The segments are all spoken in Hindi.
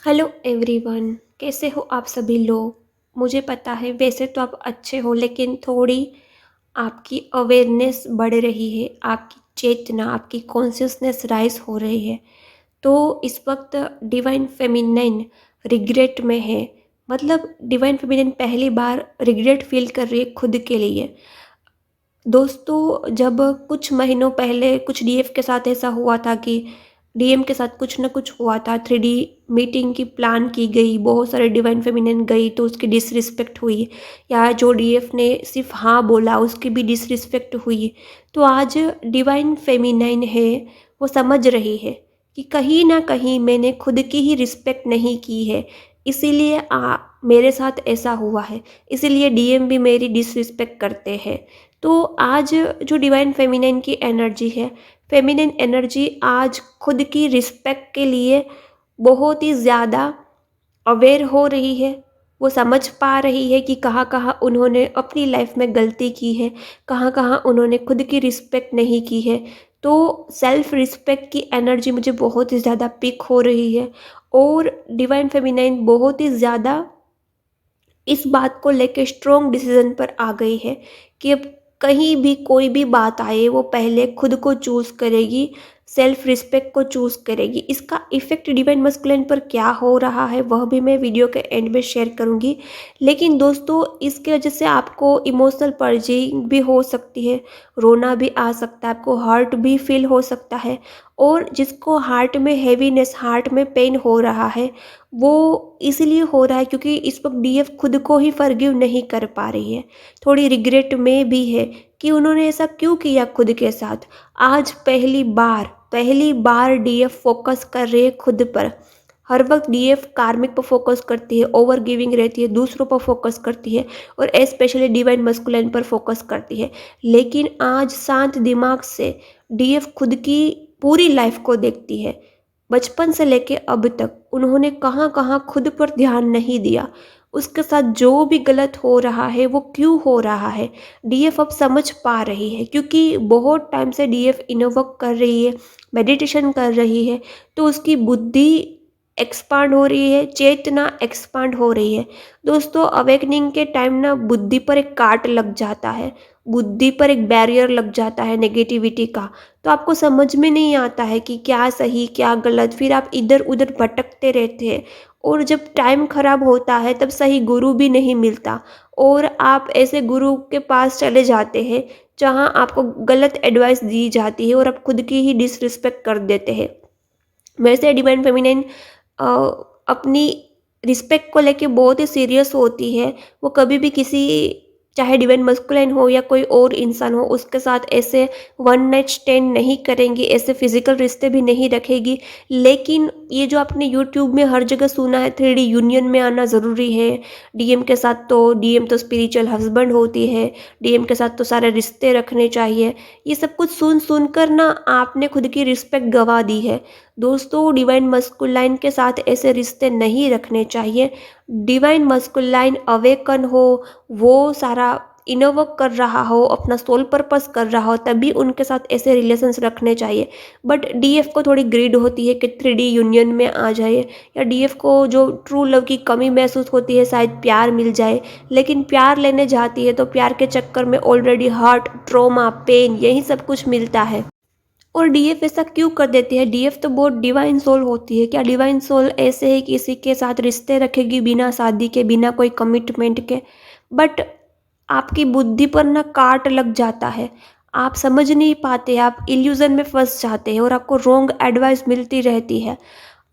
हेलो एवरीवन, कैसे हो आप सभी लोग। मुझे पता है वैसे तो आप अच्छे हो, लेकिन थोड़ी आपकी अवेयरनेस बढ़ रही है, आपकी चेतना, आपकी कॉन्शियसनेस राइज हो रही है। तो इस वक्त डिवाइन फेमिनाइन रिग्रेट में है। मतलब डिवाइन फेमिनाइन पहली बार रिग्रेट फील कर रही है खुद के लिए। दोस्तों, जब कुछ महीनों पहले कुछ डीएफ के साथ ऐसा हुआ था कि डीएम के साथ कुछ ना कुछ हुआ था, 3D मीटिंग की प्लान की गई, बहुत सारे डिवाइन फेमिनिन गई तो उसकी डिसरिस्पेक्ट हुई, या जो डीएफ ने सिर्फ हाँ बोला उसकी भी डिसरिस्पेक्ट हुई। तो आज डिवाइन फेमिनाइन है, वो समझ रही है कि कहीं ना कहीं मैंने खुद की ही रिस्पेक्ट नहीं की है, इसीलिए मेरे साथ ऐसा हुआ है, इसीलिए डीएम भी मेरी डिसरिस्पेक्ट करते हैं। तो आज जो डिवाइन फेमिनिन की एनर्जी है, फेमिनिन एनर्जी आज खुद की रिस्पेक्ट के लिए बहुत ही ज़्यादा अवेयर हो रही है। वो समझ पा रही है कि कहाँ कहाँ उन्होंने अपनी लाइफ में गलती की है, कहाँ कहाँ उन्होंने खुद की रिस्पेक्ट नहीं की है। तो सेल्फ रिस्पेक्ट की एनर्जी मुझे बहुत ही ज़्यादा पिक हो रही है, और डिवाइन फेमिनाइन बहुत ही ज़्यादा इस बात को लेके स्ट्रॉन्ग डिसीजन पर आ गई है कि अब कहीं भी कोई भी बात आए वो पहले खुद को चूज़ करेगी, सेल्फ रिस्पेक्ट को चूज़ करेगी। इसका इफ़ेक्ट डिवाइन मस्कुलिन पर क्या हो रहा है वह भी मैं वीडियो के एंड में शेयर करूंगी। लेकिन दोस्तों, इसके वजह से आपको इमोशनल पर्जिंग भी हो सकती है, रोना भी आ सकता है, आपको हर्ट भी फील हो सकता है। और जिसको हार्ट में हैवीनेस, हार्ट में पेन हो रहा है, वो इसीलिए हो रहा है क्योंकि इस वक्त डीएफ खुद को ही फॉरगिव नहीं कर पा रही है, थोड़ी रिग्रेट में भी है कि उन्होंने ऐसा क्यों किया खुद के साथ। आज पहली बार डीएफ फोकस कर रही है खुद पर। हर वक्त डीएफ कार्मिक पर फोकस करती है, ओवर गिविंग रहती है, दूसरों पर फोकस करती है, और स्पेशली डिवाइन मस्कुलिन पर फोकस करती है। लेकिन आज शांत दिमाग से डीएफ खुद की पूरी लाइफ को देखती है। बचपन से लेके अब तक उन्होंने कहाँ कहाँ खुद पर ध्यान नहीं दिया, उसके साथ जो भी गलत हो रहा है वो क्यों हो रहा है, डीएफ अब समझ पा रही है। क्योंकि बहुत टाइम से डीएफ इनर वर्क कर रही है, मेडिटेशन कर रही है, तो उसकी बुद्धि एक्सपांड हो रही है, चेतना एक्सपांड हो रही है। दोस्तों, अवेकनिंग के टाइम ना बुद्धि पर एक काट लग जाता है, बुद्धि पर एक बैरियर लग जाता है नेगेटिविटी का। तो आपको समझ में नहीं आता है कि क्या सही क्या गलत, फिर आप इधर उधर भटकते रहते हैं। और जब टाइम खराब होता है तब सही गुरु भी नहीं मिलता, और आप ऐसे गुरु के पास चले जाते हैं जहां आपको गलत एडवाइस दी जाती है और आप खुद की ही डिसरिस्पेक्ट कर देते हैं। वैसे डिवाइन फेमिनाइन अपनी रिस्पेक्ट को लेके बहुत ही सीरियस होती है। वो कभी भी किसी, चाहे डिवाइन मस्कुलिन हो या कोई और इंसान हो, उसके साथ ऐसे वन नाइट स्टैंड नहीं करेंगी, ऐसे फिजिकल रिश्ते भी नहीं रखेगी। लेकिन ये जो आपने यूट्यूब में हर जगह सुना है, 3D यूनियन में आना ज़रूरी है, डीएम के साथ तो डीएम तो स्पिरिचुअल हस्बैंड होती है, डीएम के साथ तो सारे रिश्ते रखने चाहिए, ये सब कुछ सुन सुन कर ना आपने खुद की रिस्पेक्ट गंवा दी है। दोस्तों, डिवाइन मस्कुलाइन के साथ ऐसे रिश्ते नहीं रखने चाहिए। डिवाइन मस्कुलाइन अवेकन हो, वो सारा इनर वर्क कर रहा हो, अपना सोल पर्पस कर रहा हो, तभी उनके साथ ऐसे रिलेशंस रखने चाहिए। बट डीएफ को थोड़ी ग्रीड होती है कि 3D यूनियन में आ जाए, या डीएफ को जो ट्रू लव की कमी महसूस होती है, शायद प्यार मिल जाए। लेकिन प्यार लेने जाती है तो प्यार के चक्कर में ऑलरेडी हर्ट, ट्रॉमा, पेन, यही सब कुछ मिलता है। और डीएफ ऐसा क्यों कर देती है? डीएफ तो बहुत डिवाइन सोल होती है। क्या डिवाइन सोल ऐसे ही किसी के साथ रिश्ते रखेगी बिना शादी के, बिना कोई कमिटमेंट के? बट आपकी बुद्धि पर ना काट लग जाता है, आप समझ नहीं पाते, आप इल्यूजन में फंस जाते हैं और आपको रॉन्ग एडवाइस मिलती रहती है।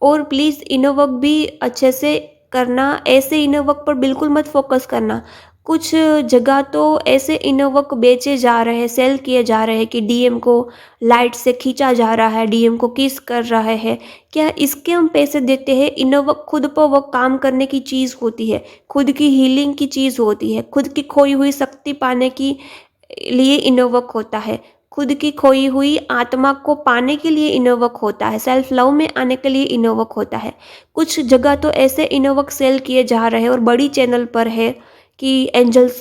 और प्लीज़ इनर वर्क भी अच्छे से करना, ऐसे इनर वर्क पर बिल्कुल मत फोकस करना। कुछ जगह तो ऐसे इनर वर्क बेचे जा रहे हैं, सेल किए जा रहे हैं कि डीएम को लाइट से खींचा जा रहा है, डीएम को किस कर रहा है। क्या इसके हम पैसे देते हैं? इनर वर्क खुद पर वर्क काम करने की चीज़ होती है, खुद की हीलिंग की चीज़ होती है, खुद की खोई हुई शक्ति पाने की लिए इनर वर्क होता है, खुद की खोई हुई आत्मा को पाने के लिए इनर वर्क होता है, सेल्फ लव में आने के लिए इनर वर्क होता है। कुछ जगह तो ऐसे इनर वर्क सेल किए जा रहे हैं और बड़ी चैनल पर है कि एंजल्स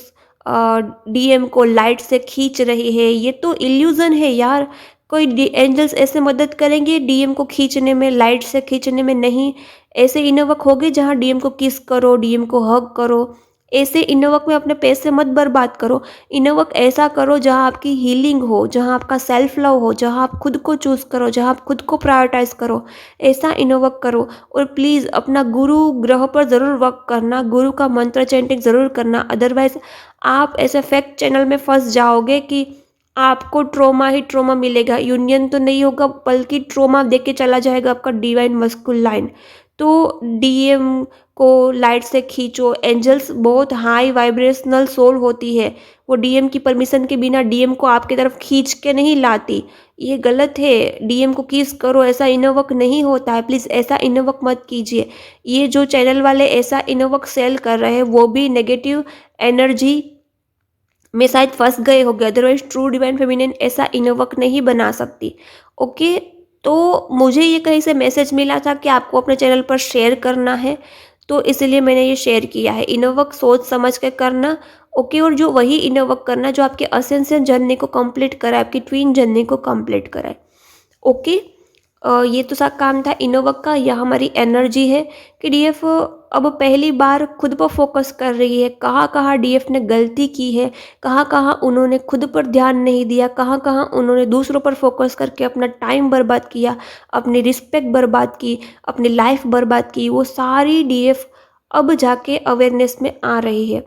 डीएम को लाइट से खींच रही है। ये तो इल्यूजन है यार। कोई एंजल्स ऐसे मदद करेंगे डीएम को खींचने में, लाइट से खींचने में नहीं। ऐसे इनर वर्क होगे जहाँ डीएम को किस करो, डीएम को हग करो। ऐसे इनर वर्क में अपने पैसे मत बर्बाद करो। इनर वर्क ऐसा करो जहाँ आपकी हीलिंग हो, जहाँ आपका सेल्फ लव हो, जहाँ आप खुद को चूज करो, जहाँ आप खुद को प्रायोरिटाइज करो। ऐसा इनर वर्क करो। और प्लीज़ अपना गुरु ग्रह पर ज़रूर वर्क करना, गुरु का मंत्र चैंटिंग ज़रूर करना। अदरवाइज आप ऐसे फेक चैनल में फंस जाओगे कि आपको ट्रॉमा ही ट्रॉमा मिलेगा। यूनियन तो नहीं होगा बल्कि ट्रॉमा देके के चला जाएगा आपका डिवाइन मस्कुलाइन। तो डीएम को लाइट से खींचो। एंजल्स बहुत हाई वाइब्रेशनल सोल होती है, वो डीएम की परमिशन के बिना डीएम को आपकी तरफ खींच के नहीं लाती। ये गलत है। डीएम को किस करो, ऐसा इनर वर्क नहीं होता है। प्लीज़ ऐसा इनर वर्क मत कीजिए। ये जो चैनल वाले ऐसा इनर वर्क सेल कर रहे हैं वो भी नेगेटिव एनर्जी में शायद फंस गए होंगे। अदरवाइज ट्रू डिवाइन फेमिनिन ऐसा इनर वर्क नहीं बना सकती। ओके, तो मुझे ये कहीं से मैसेज मिला था कि आपको अपने चैनल पर शेयर करना है, तो इसलिए मैंने ये शेयर किया है। इनर वर्क सोच समझ के करना। ओके, और जो वही इनर वर्क करना जो आपके असेंशियल जर्नी को कंप्लीट कराए, आपकी ट्विन जर्नी को कंप्लीट कराए। ओके, ये तो सा काम था इनर वर्क का। यह हमारी एनर्जी है कि डीएफ अब पहली बार खुद पर फोकस कर रही है। कहाँ कहाँ डीएफ ने गलती की है, कहाँ कहाँ उन्होंने खुद पर ध्यान नहीं दिया, कहाँ कहाँ उन्होंने दूसरों पर फोकस करके अपना टाइम बर्बाद किया, अपनी रिस्पेक्ट बर्बाद की, अपनी लाइफ बर्बाद की, वो सारी डीएफ अब जाके अवेयरनेस में आ रही है।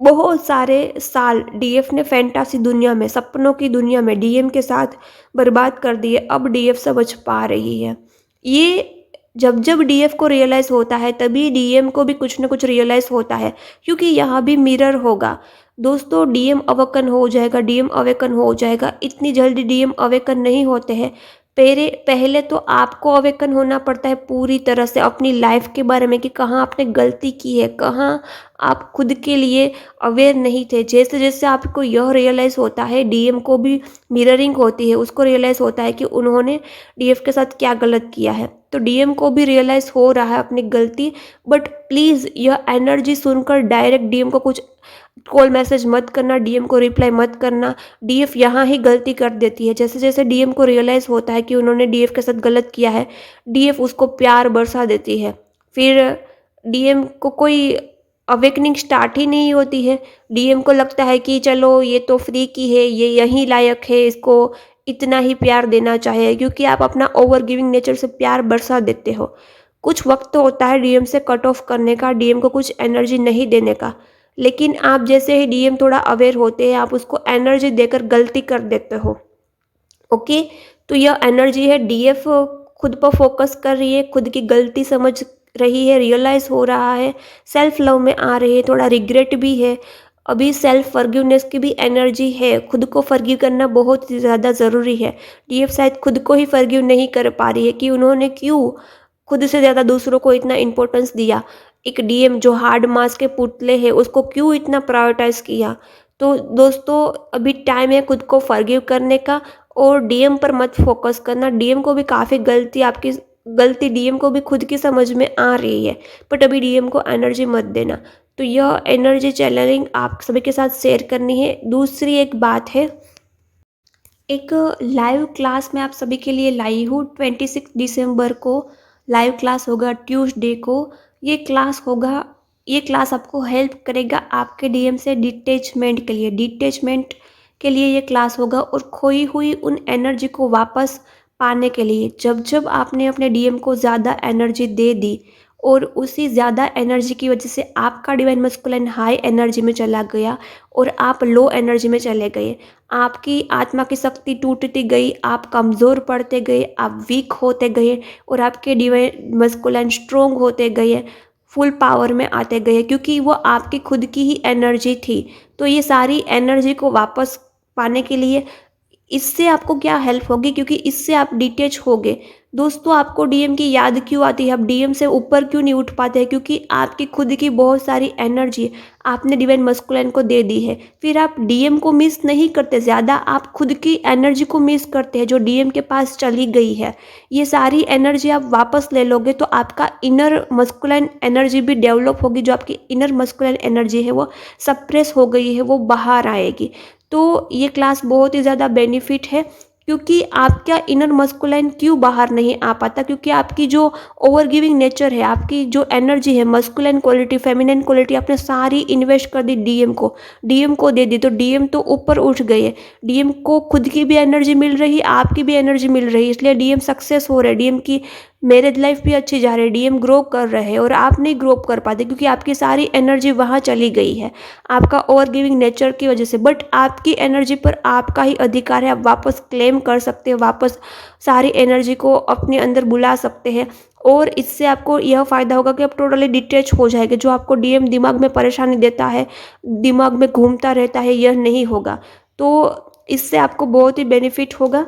बहुत सारे साल डीएफ ने फैंटासी दुनिया में, सपनों की दुनिया में डीएम के साथ बर्बाद कर दिए। अब डीएफ समझ पा रही है। ये जब जब डीएफ को रियलाइज़ होता है तभी डीएम को भी कुछ ना कुछ रियलाइज़ होता है, क्योंकि यहाँ भी मिरर होगा। दोस्तों, डीएम अवेकन हो जाएगा, डीएम अवेकन हो जाएगा। इतनी जल्दी डीएम अवेकन नहीं होते हैं। पहले तो आपको अवेकन होना पड़ता है पूरी तरह से अपनी लाइफ के बारे में कि कहाँ आपने गलती की है, कहाँ आप खुद के लिए अवेयर नहीं थे। जैसे जैसे आपको यह रियलाइज़ होता है, डीएम को भी मिररिंग होती है, उसको रियलाइज़ होता है कि उन्होंने डीएफ के साथ क्या गलत किया है। तो डीएम को भी रियलाइज़ हो रहा है अपनी गलती। बट प्लीज़ यह एनर्जी सुनकर डायरेक्ट डीएम को कुछ कॉल मैसेज मत करना, डीएम को रिप्लाई मत करना। डीएफ यहाँ ही गलती कर देती है। जैसे जैसे डीएम को रियलाइज़ होता है कि उन्होंने डीएफ के साथ गलत किया है, डीएफ उसको प्यार बरसा देती है। फिर डीएम को कोई अवेकनिंग स्टार्ट ही नहीं होती है। डीएम को लगता है कि चलो ये तो फ्री की है, ये यहीं लायक है, इसको इतना ही प्यार देना चाहिए, क्योंकि आप अपना ओवर गिविंग नेचर से प्यार बरसा देते हो। कुछ वक्त तो होता है डीएम से कट ऑफ करने का, डीएम को कुछ एनर्जी नहीं देने का। लेकिन आप जैसे ही डीएम थोड़ा अवेयर होते हैं, आप उसको एनर्जी देकर गलती कर देते हो। ओके, तो यह एनर्जी है। डीएफ खुद पर फोकस कर रही है, खुद की गलती समझ रही है, रियलाइज़ हो रहा है, सेल्फ लव में आ रही है, थोड़ा रिग्रेट भी है। अभी सेल्फ फॉरगिवनेस की भी एनर्जी है। खुद को फॉरगिव करना बहुत ही ज़्यादा ज़रूरी है। डीएफ शायद खुद को ही फॉरगिव नहीं कर पा रही है कि उन्होंने क्यों खुद से ज़्यादा दूसरों को इतना इम्पोर्टेंस दिया। एक डीएम जो हार्ड मास के पुतले हैं उसको क्यों इतना प्रायोरिटाइज़ किया। तो दोस्तों, अभी टाइम है खुद को फॉरगिव करने का और डीएम पर मत फोकस करना। डीएम को भी काफ़ी आपकी गलती डीएम को भी खुद की समझ में आ रही है, बट अभी डीएम को एनर्जी मत देना। तो यह एनर्जी चैनलिंग आप सभी के साथ शेयर करनी है। दूसरी एक बात है, एक लाइव क्लास मैं आप सभी के लिए लाई हूँ। 26 दिसंबर को लाइव क्लास होगा, ट्यूसडे को ये क्लास होगा। ये क्लास आपको हेल्प करेगा आपके डीएम से डिटैचमेंट के लिए ये क्लास होगा, और खोई हुई उन एनर्जी को वापस पाने के लिए। जब जब आपने अपने डीएम को ज़्यादा एनर्जी दे दी और उसी ज़्यादा एनर्जी की वजह से आपका डिवाइन मस्कुलाइन हाई एनर्जी में चला गया और आप लो एनर्जी में चले गए, आपकी आत्मा की शक्ति टूटती गई, आप कमज़ोर पड़ते गए, आप वीक होते गए और आपके डिवाइन मस्कुलाइन स्ट्रोंग होते गए, फुल पावर में आते गए, क्योंकि वो आपकी खुद की ही एनर्जी थी। तो ये सारी एनर्जी को वापस पाने के लिए इससे आपको क्या हेल्प होगी, क्योंकि इससे आप डिटैच होगे। दोस्तों, आपको डीएम की याद क्यों आती है, आप डीएम से ऊपर क्यों नहीं उठ पाते हैं? क्योंकि आपकी खुद की बहुत सारी एनर्जी आपने डिवाइन मस्कुलाइन को दे दी है। फिर आप डीएम को मिस नहीं करते ज़्यादा, आप खुद की एनर्जी को मिस करते हैं जो डीएम के पास चली गई है। ये सारी एनर्जी आप वापस ले लोगे तो आपका इनर मस्कुलाइन एनर्जी भी डेवलप होगी। जो आपकी इनर मस्कुलाइन एनर्जी है वो सप्रेस हो गई है, वो बाहर आएगी। तो ये क्लास बहुत ही ज़्यादा बेनिफिट है। क्योंकि आपका इनर मस्कुलाइन क्यों बाहर नहीं आ पाता, क्योंकि आपकी जो ओवर गिविंग नेचर है, आपकी जो एनर्जी है, मस्कुलाइन क्वालिटी, फेमिनिन क्वालिटी आपने सारी इन्वेस्ट कर दी डीएम को दे दी, तो डीएम तो ऊपर उठ गए है। डीएम को खुद की भी एनर्जी मिल रही, आपकी भी एनर्जी मिल रही, इसलिए डीएम सक्सेस हो रहे हैं, डीएम की मैरिज लाइफ भी अच्छी जा रही है, डीएम ग्रो कर रहे हैं और आप नहीं ग्रो कर पाते क्योंकि आपकी सारी एनर्जी वहाँ चली गई है आपका ओवर गिविंग नेचर की वजह से। बट आपकी एनर्जी पर आपका ही अधिकार है, आप वापस क्लेम कर सकते हैं, वापस सारी एनर्जी को अपने अंदर बुला सकते हैं और इससे आपको यह फ़ायदा होगा कि आप टोटली डिटैच हो जाएंगे। जो आपको डीएम दिमाग में परेशानी देता है, दिमाग में घूमता रहता है, यह नहीं होगा। तो इससे आपको बहुत ही बेनिफिट होगा।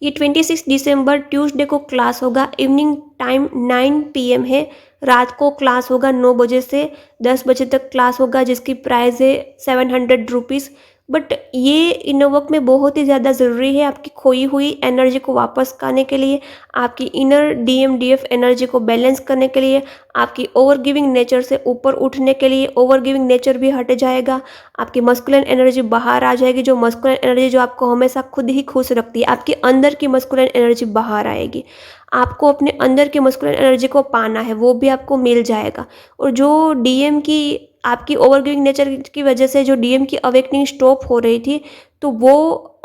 ये 26 दिसंबर ट्यूसडे को क्लास होगा, इवनिंग टाइम 9 PM है, रात को क्लास होगा 9 बजे से 10 बजे तक क्लास होगा, जिसकी प्राइस है 700 रुपीज़। बट ये इनर वर्क में बहुत ही ज़्यादा ज़रूरी है आपकी खोई हुई एनर्जी को वापस पाने के लिए, आपकी इनर डीएफ एनर्जी को बैलेंस करने के लिए, आपकी ओवर गिविंग नेचर से ऊपर उठने के लिए। ओवर गिविंग नेचर भी हट जाएगा, आपकी मस्कुलिन एनर्जी बाहर आ जाएगी, जो मस्कुलिन एनर्जी जो आपको हमेशा खुद ही खुश रखती है, आपके अंदर की मस्कुलिन एनर्जी बाहर आएगी। आपको अपने अंदर की मस्कुलिन एनर्जी को पाना है, वो भी आपको मिल जाएगा। और जो डीएम की आपकी ओवर गिविंग नेचर की वजह से जो डीएम की अवेकनिंग स्टॉप हो रही थी, तो वो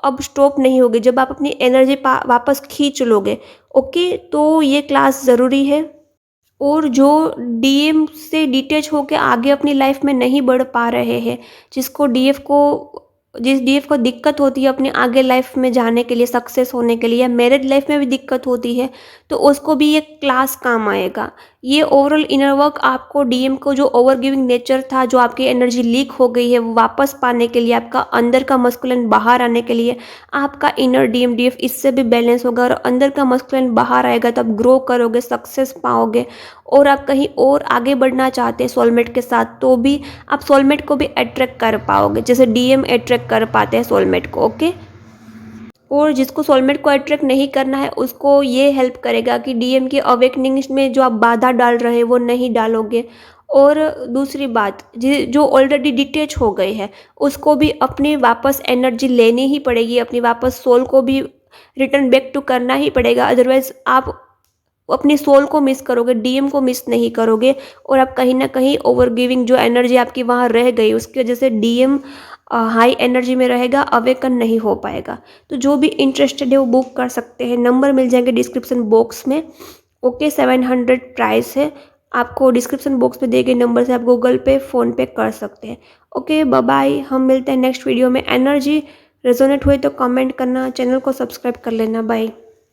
अब स्टॉप नहीं होगी जब आप अपनी एनर्जी वापस खींच लोगे। ओके, तो ये क्लास ज़रूरी है। और जो डीएम से डिटैच होकर आगे अपनी लाइफ में नहीं बढ़ पा रहे हैं, जिस डीएफ को दिक्कत होती है अपने आगे लाइफ में जाने के लिए, सक्सेस होने के लिए, या मैरिड लाइफ में भी दिक्कत होती है, तो उसको भी ये क्लास काम आएगा। ये ओवरऑल इनर वर्क आपको डीएम को जो ओवर गिविंग नेचर था, जो आपकी एनर्जी लीक हो गई है, वो वापस पाने के लिए, आपका अंदर का मस्कुलिन बाहर आने के लिए, आपका इनर डीएफ इससे भी बैलेंस होगा और अंदर का मस्कुलिन बाहर आएगा, तो आप ग्रो करोगे, सक्सेस पाओगे। और आप कहीं और आगे बढ़ना चाहते हैं सोलमेट के साथ, तो भी आप सोलमेट को भी अट्रैक्ट कर पाओगे, जैसे डीएम अट्रैक्ट कर पाते हैं सोलमेट को। ओके, और जिसको सोलमेट को अट्रैक्ट नहीं करना है, उसको ये हेल्प करेगा कि डीएम की अवेकनिंग में जो आप बाधा डाल रहे हैं वो नहीं डालोगे। और दूसरी बात, जो ऑलरेडी डिटैच हो गए हैं, उसको भी अपनी वापस एनर्जी लेनी ही पड़ेगी, अपनी वापस सोल को भी रिटर्न बैक टू करना ही पड़ेगा। अदरवाइज आप अपनी सोल को मिस करोगे, डीएम को मिस नहीं करोगे, और आप कहीं ना कहीं ओवर गिविंग जो एनर्जी आपकी वहाँ रह गई, उसकी वजह से डीएम हाई एनर्जी में रहेगा, अवेकन नहीं हो पाएगा। तो जो भी इंटरेस्टेड है वो बुक कर सकते हैं, नंबर मिल जाएंगे डिस्क्रिप्शन बॉक्स में। ओके, 700 प्राइस है, आपको डिस्क्रिप्शन बॉक्स में दिए गए नंबर से आप गूगल पे, फ़ोन पे कर सकते हैं। ओके, बाय बाय, हम मिलते हैं नेक्स्ट वीडियो में। एनर्जी रेजोनेट हुए तो कमेंट करना, चैनल को सब्सक्राइब कर लेना। बाय।